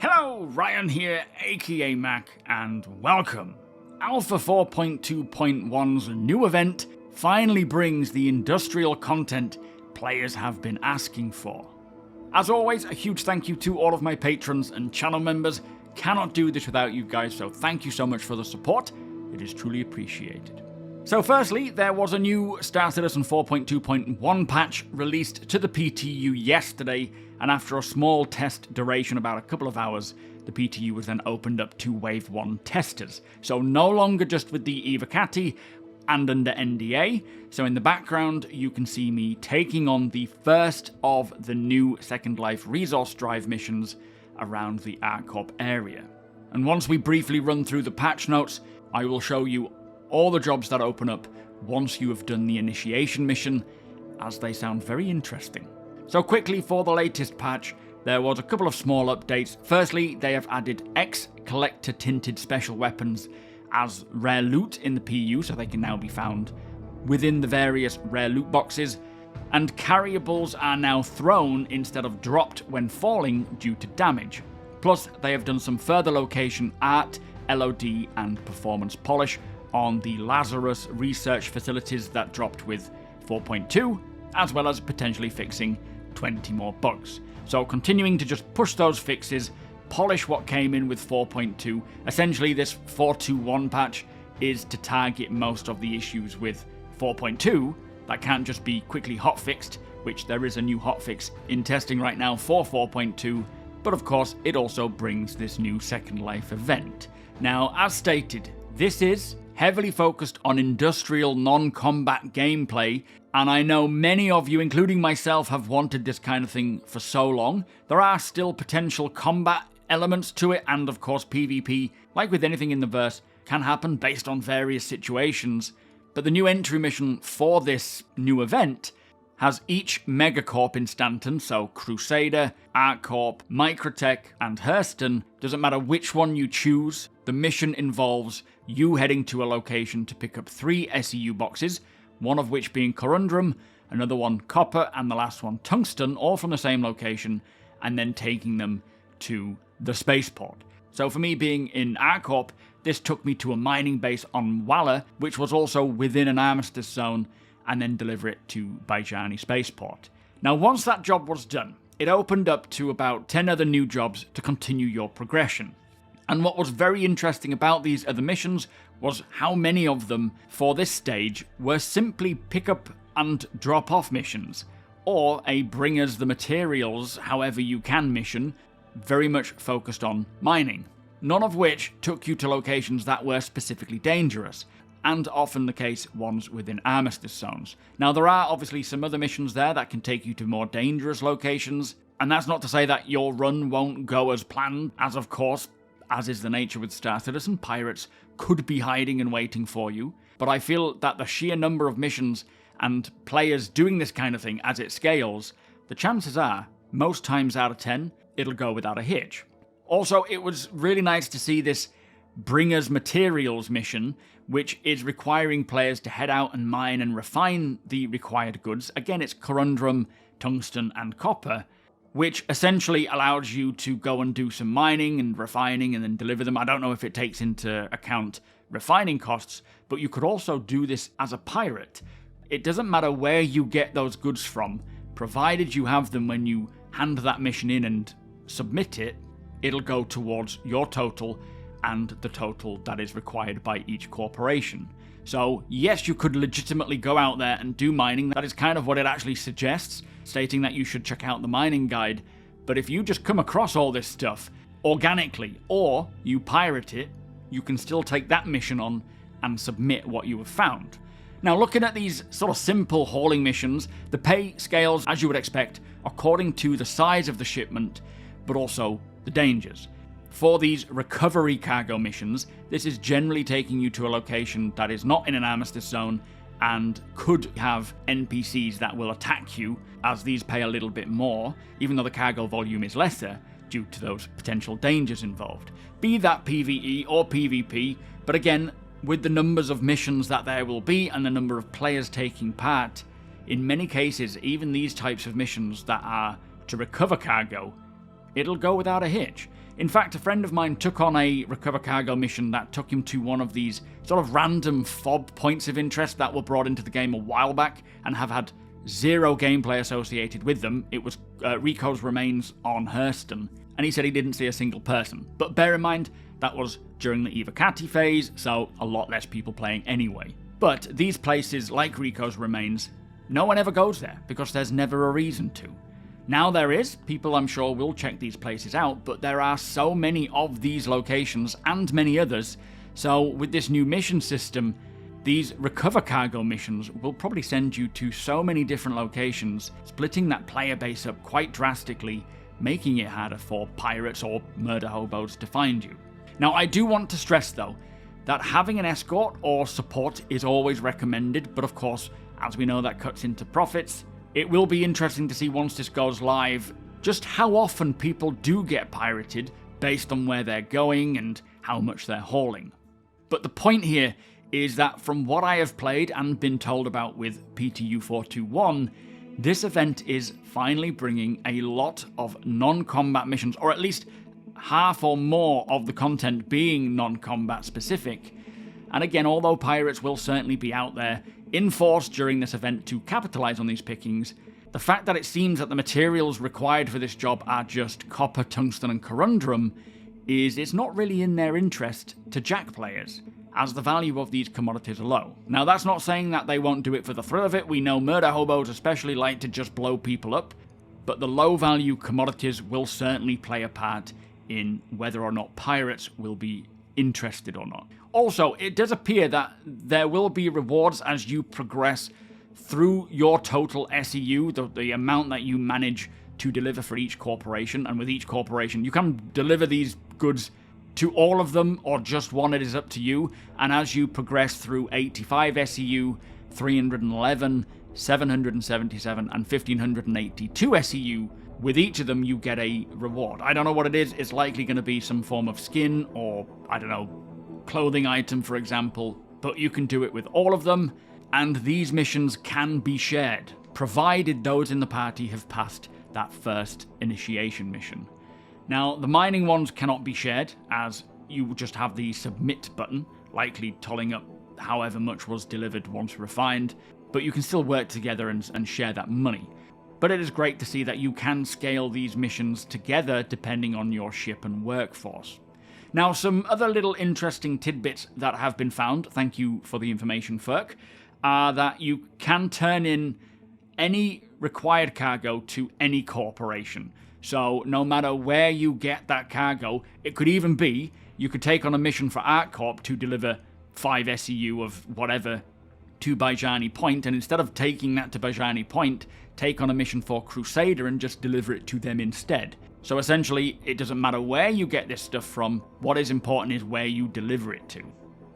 Hello, Ryan here, aka Mac, and welcome. Alpha 4.2.1's new event finally brings the industrial content players have been asking for. As always, a huge thank you to all of my patrons and channel members. Cannot do this without you guys, so thank you so much for the support. It is truly appreciated. So firstly, there was a new StarCitizen 4.2.1 patch released to the PTU yesterday, and after a small test duration about a couple of hours, the PTU was then opened up to Wave 1 testers. So no longer just with the Evocati and under NDA. So in the background, you can see me taking on the first of the new Second Life resource drive missions around the ArcCorp area. And once we briefly run through the patch notes, I will show you all the jobs that open up once you have done the initiation mission, as they sound very interesting. So quickly, for the latest patch, there was a couple of small updates. Firstly, they have added X collector tinted special weapons as rare loot in the PU, so they can now be found within the various rare loot boxes, and carryables are now thrown instead of dropped when falling due to damage. Plus, they have done some further location art, LOD and performance polish on the Lazarus research facilities that dropped with 4.2, as well as potentially fixing 20 more bugs. So continuing to just push those fixes, polish what came in with 4.2. Essentially, this 4.2.1 patch is to target most of the issues with 4.2 that can't just be quickly hotfixed, which there is a new hotfix in testing right now for 4.2, but of course it also brings this new Second Life event. Now, as stated, this is heavily focused on industrial non-combat gameplay, and I know many of you, including myself, have wanted this kind of thing for so long. There are still potential combat elements to it, and of course PvP, like with anything in the verse, can happen based on various situations, but the new entry mission for this new event has each Megacorp instanton, so Crusader, ArcCorp, Microtech, and Hurston. Doesn't matter which one you choose, the mission involves you heading to a location to pick up 3 SEU boxes, one of which being Corundrum, another one Copper, and the last one Tungsten, all from the same location, and then taking them to the spaceport. So for me, being in ArcCorp, this took me to a mining base on Walla, which was also within an armistice zone, and then deliver it to Bajani Spaceport. Now, once that job was done, it opened up to about 10 other new jobs to continue your progression. And what was very interesting about these other missions was how many of them, for this stage, were simply pick up and drop off missions, or a bring us the materials however you can mission, very much focused on mining. None of which took you to locations that were specifically dangerous, and often the case ones within armistice zones. Now, there are obviously some other missions there that can take you to more dangerous locations, and that's not to say that your run won't go as planned, as of course, as is the nature with Star Citizen, pirates could be hiding and waiting for you, but I feel that the sheer number of missions and players doing this kind of thing as it scales, the chances are, most times out of 10, it'll go without a hitch. Also, it was really nice to see this Bring Us Materials mission, which is requiring players to head out and mine and refine the required goods. Again, it's Corundrum, Tungsten, and Copper, which essentially allows you to go and do some mining and refining and then deliver them. I don't know if it takes into account refining costs, but you could also do this as a pirate. It doesn't matter where you get those goods from, provided you have them when you hand that mission in and submit it, it'll go towards your total and the total that is required by each corporation. So yes, you could legitimately go out there and do mining. That is kind of what it actually suggests, stating that you should check out the mining guide. But if you just come across all this stuff organically, or you pirate it, you can still take that mission on and submit what you have found. Now, looking at these sort of simple hauling missions, the pay scales, as you would expect, according to the size of the shipment, but also the dangers. For these recovery cargo missions, this is generally taking you to a location that is not in an armistice zone and could have NPCs that will attack you, as these pay a little bit more, even though the cargo volume is lesser due to those potential dangers involved. Be that PvE or PvP, but again, with the numbers of missions that there will be and the number of players taking part, in many cases, even these types of missions that are to recover cargo, it'll go without a hitch. In fact, a friend of mine took on a recover cargo mission that took him to one of these sort of random FOB points of interest that were brought into the game a while back and have had zero gameplay associated with them. It was Rico's remains on Hurston, and he said he didn't see a single person. But bear in mind, that was during the Evocati phase, so a lot less people playing anyway. But these places, like Rico's remains, no one ever goes there, because there's never a reason to. Now there is, people I'm sure will check these places out, but there are so many of these locations and many others, so with this new mission system, these recover cargo missions will probably send you to so many different locations, splitting that player base up quite drastically, making it harder for pirates or murder hobos to find you. Now I do want to stress though, that having an escort or support is always recommended, but of course, as we know, that cuts into profits. It will be interesting to see once this goes live, just how often people do get pirated based on where they're going and how much they're hauling. But the point here is that from what I have played and been told about with PTU 421, this event is finally bringing a lot of non-combat missions, or at least half or more of the content being non-combat specific. And again, although pirates will certainly be out there in force during this event to capitalize on these pickings, the fact that it seems that the materials required for this job are just copper, tungsten and corundum is it's not really in their interest to jack players, as the value of these commodities are low. Now that's not saying that they won't do it for the thrill of it. We know murder hobos especially like to just blow people up, but the low value commodities will certainly play a part in whether or not pirates will be interested or not. Also, it does appear that there will be rewards as you progress through your total SEU, the amount that you manage to deliver for each corporation, and with each corporation you can deliver these goods to all of them or just one, it is up to you, and as you progress through 85 SEU, 311, 777 and 1582 SEU, with each of them you get a reward. I don't know what it is, it's likely going to be some form of skin or, I don't know, clothing item for example, but you can do it with all of them, and these missions can be shared, provided those in the party have passed that first initiation mission. Now, the mining ones cannot be shared, as you just have the submit button, likely tolling up however much was delivered once refined, but you can still work together and share that money. But it is great to see that you can scale these missions together depending on your ship and workforce. Now, some other little interesting tidbits that have been found, thank you for the information, Ferk, are that you can turn in any required cargo to any corporation. So no matter where you get that cargo, it could even be you could take on a mission for ArtCorp to deliver 5 SEU of whatever to Bajani Point, and instead of taking that to Bajani Point, take on a mission for Crusader and just deliver it to them instead. So essentially, it doesn't matter where you get this stuff from, what is important is where you deliver it to.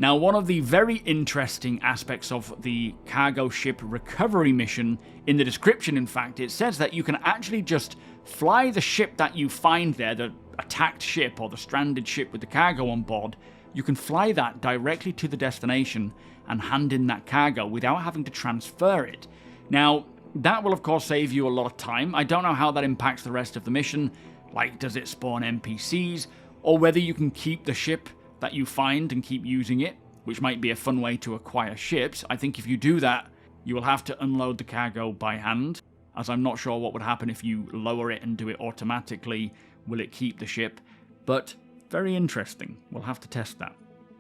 Now, one of the very interesting aspects of the cargo ship recovery mission, in the description in fact, it says that you can actually just fly the ship that you find there, the attacked ship or the stranded ship with the cargo on board, you can fly that directly to the destination and hand in that cargo without having to transfer it. Now, that will of course save you a lot of time. I don't know how that impacts the rest of the mission, like does it spawn NPCs, or whether you can keep the ship that you find and keep using it, which might be a fun way to acquire ships. I think if you do that, you will have to unload the cargo by hand, as I'm not sure what would happen if you lower it and do it automatically. Will it keep the ship? But very interesting. We'll have to test that.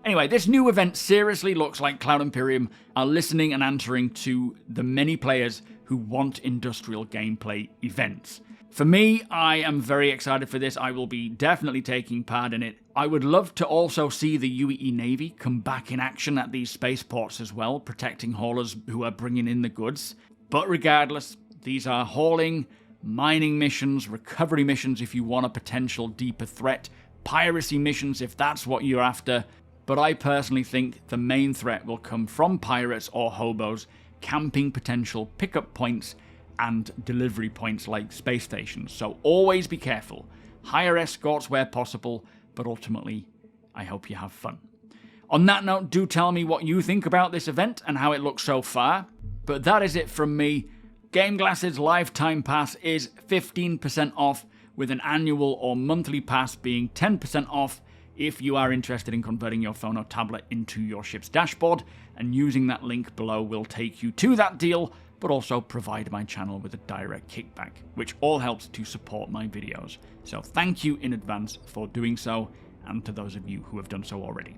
Anyway, this new event seriously looks like Cloud Imperium are listening and answering to the many players who want industrial gameplay events. For me, I am very excited for this. I will be definitely taking part in it. I would love to also see the UEE Navy come back in action at these spaceports as well, protecting haulers who are bringing in the goods. But regardless, these are hauling, mining missions, recovery missions if you want a potential deeper threat, piracy missions if that's what you're after. But I personally think the main threat will come from pirates or hobos camping potential pickup points and delivery points like space stations. So always be careful. Hire escorts where possible, but ultimately, I hope you have fun. On that note, do tell me what you think about this event and how it looks so far. But that is it from me. GameGlass's lifetime pass is 15% off with an annual or monthly pass being 10% off if you are interested in converting your phone or tablet into your ship's dashboard, and using that link below will take you to that deal, but also provide my channel with a direct kickback, which all helps to support my videos. So thank you in advance for doing so, and to those of you who have done so already.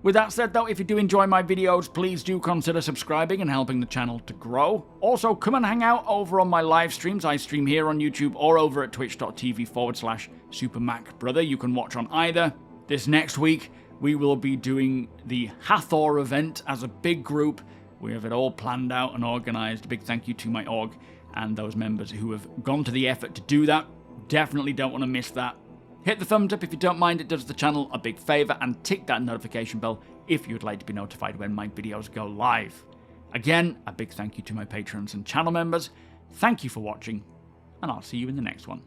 With that said though, if you do enjoy my videos, please do consider subscribing and helping the channel to grow. Also, come and hang out over on my live streams. I stream here on YouTube or over at twitch.tv/SuperMacBrother. You can watch on either. This next week, we will be doing the Hathor event as a big group. We have it all planned out and organized. Big thank you to my org and those members who have gone to the effort to do that. Definitely don't want to miss that. Hit the thumbs up if you don't mind, it does the channel a big favor, and tick that notification bell if you'd like to be notified when my videos go live. Again, a big thank you to my patrons and channel members. Thank you for watching, and I'll see you in the next one.